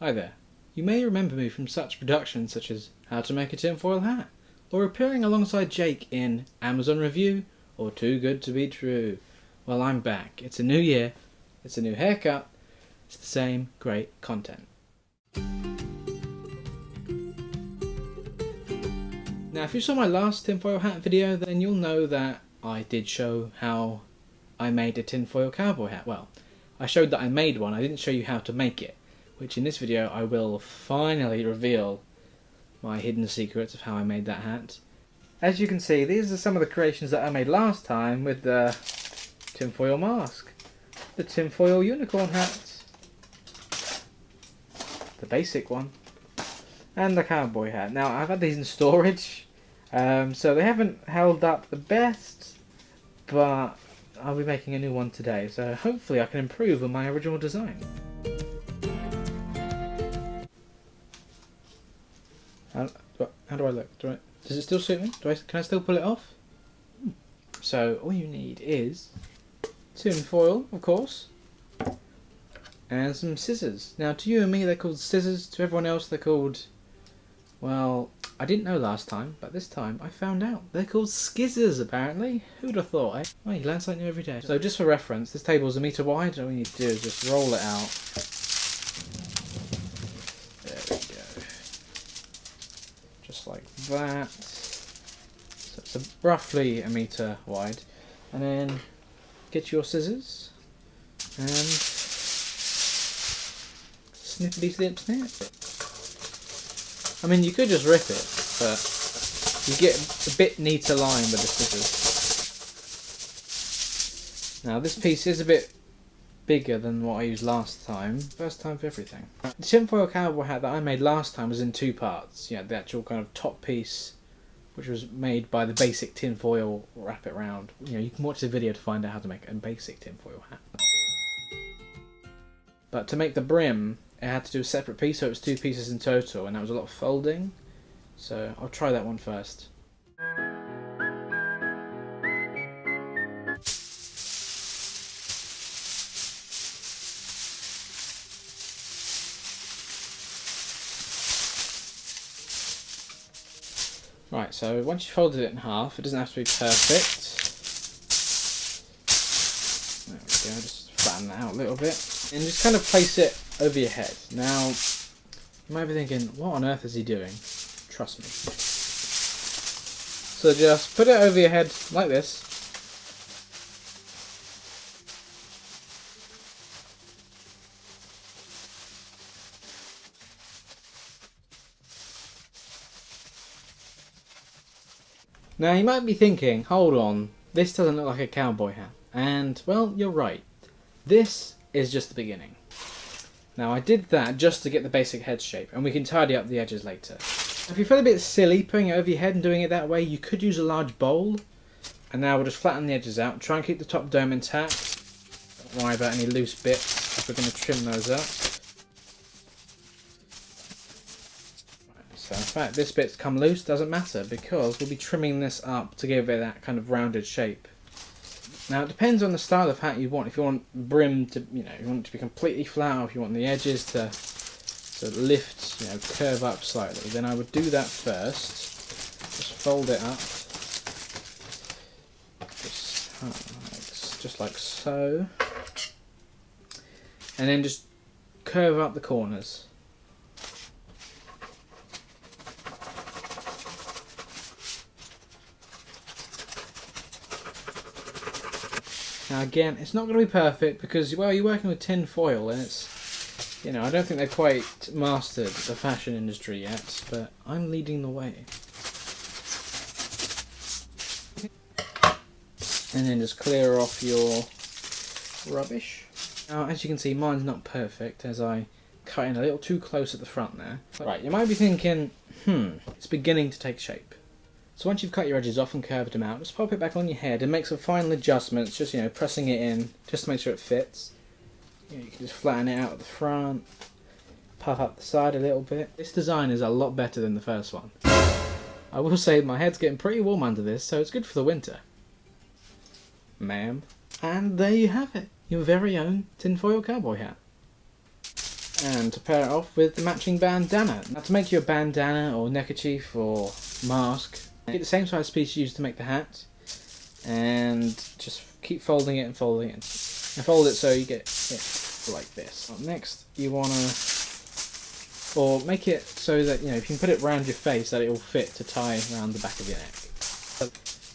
Hi there. You may remember me from such productions such as How to Make a Tinfoil Hat, or appearing alongside Jake in Amazon Review, or Too Good to Be True. Well, I'm back. It's a new year, it's a new haircut, it's the same great content. Now, if you saw my last tinfoil hat video, then you'll know that I did show how I made a tinfoil cowboy hat. Well, I showed that I made one, I didn't show you how to make it, which in this video I will finally reveal my hidden secrets of how I made that hat. As you can see, these are some of the creations that I made last time with the tinfoil mask, the tinfoil unicorn hat, the basic one, and the cowboy hat. Now, I've had these in storage, so they haven't held up the best, but I'll be making a new one today, so hopefully I can improve on my original design. How do I look? Does it still suit me? Can I still pull it off? So all you need is tin foil, of course, and some scissors. Now, to you and me they're called scissors, to everyone else they're called, well, I didn't know last time, but this time I found out. They're called skizzers, apparently. Who'd have thought, eh? Well, you learn something new every day. So just for reference, this table is 1 metre wide, and all you need to do is just roll it out. There we go. Just like that. So it's roughly 1 metre wide. And then get your scissors and snippity snip snip. I mean, you could just rip it, but you get a bit neater line with the scissors. Now, this piece is a bit bigger than what I used last time. First time for everything. The tinfoil cowboy hat that I made last time was in 2 parts. You know, the actual kind of top piece, which was made by the basic tinfoil wrap it round. You know, you can watch the video to find out how to make a basic tinfoil hat. But to make the brim, it had to do a separate piece, so it was 2 pieces in total, and that was a lot of folding. So I'll try that one first. Right, so once you folded it in half, it doesn't have to be perfect. There we go, just flatten that out a little bit. And just kind of place it over your head. Now, you might be thinking, what on earth is he doing? Trust me. So just put it over your head like this. Now you might be thinking, hold on, this doesn't look like a cowboy hat. And, well, you're right. This is just the beginning. Now, I did that just to get the basic head shape, and we can tidy up the edges later. If you feel a bit silly putting it over your head and doing it that way, you could use a large bowl. And now we'll just flatten the edges out, try and keep the top dome intact. Don't worry about any loose bits, we're going to trim those up. So in fact, this bit's come loose, doesn't matter, because we'll be trimming this up to give it that kind of rounded shape. Now, it depends on the style of hat you want. If you want brim to, you want it to be completely flat, or if you want the edges to lift, curve up slightly, then I would do that first. Just fold it up, just like so, and then just curve up the corners. Now again, it's not going to be perfect because, well, you're working with tin foil and it's, I don't think they've quite mastered the fashion industry yet, but I'm leading the way. And then just clear off your rubbish. Now, as you can see, mine's not perfect as I cut in a little too close at the front there. Right, you might be thinking, it's beginning to take shape. So once you've cut your edges off and curved them out, just pop it back on your head and make some final adjustments, just pressing it in, just to make sure it fits. You can just flatten it out at the front, puff up the side a little bit. This design is a lot better than the first one. I will say my head's getting pretty warm under this, so it's good for the winter. Ma'am. And there you have it, your very own tinfoil cowboy hat. And to pair it off with the matching bandana. Now to make your bandana or neckerchief or mask, get the same size piece you used to make the hat, and just keep folding it and folding it. And fold it so you get it like this. Next you want to, or make it so that, you know, if you can put it around your face, that it will fit to tie around the back of your neck.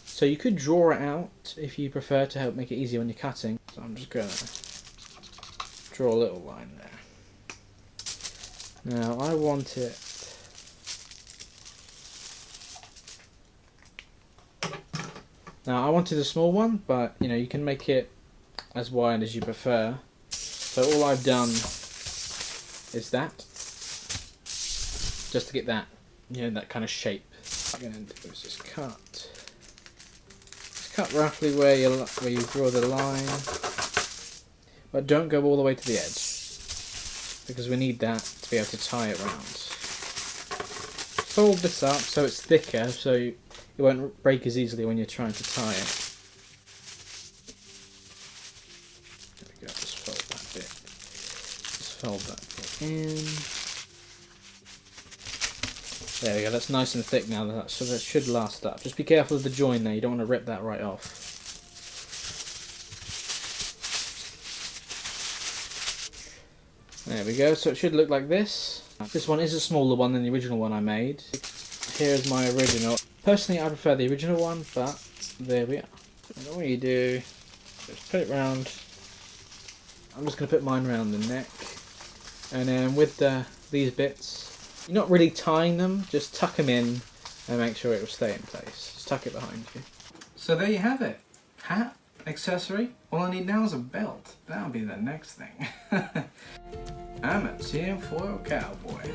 So you could draw it out if you prefer, to help make it easier when you're cutting. So I'm just going to draw a little line there. Now I want it a small one, but you know, you can make it as wide as you prefer. So all I've done is that, just to get that, you know, that kind of shape. What I'm going to do is just cut roughly where you draw the line, but don't go all the way to the edge, because we need that to be able to tie it round. Fold this up so it's thicker, so it won't break as easily when you're trying to tie it. There we go, just fold that bit. Just fold that bit in. There we go, that's nice and thick now, so that should last up. Just be careful of the join there, you don't want to rip that right off. There we go, so it should look like this. This one is a smaller one than the original one I made. Here's my original. Personally, I prefer the original one, but there we are. And all you do is put it round. I'm just going to put mine around the neck. And then with these bits, you're not really tying them, just tuck them in and make sure it will stay in place. Just tuck it behind you. So there you have it. Hat, accessory. All I need now is a belt. That'll be the next thing. I'm a tinfoil cowboy.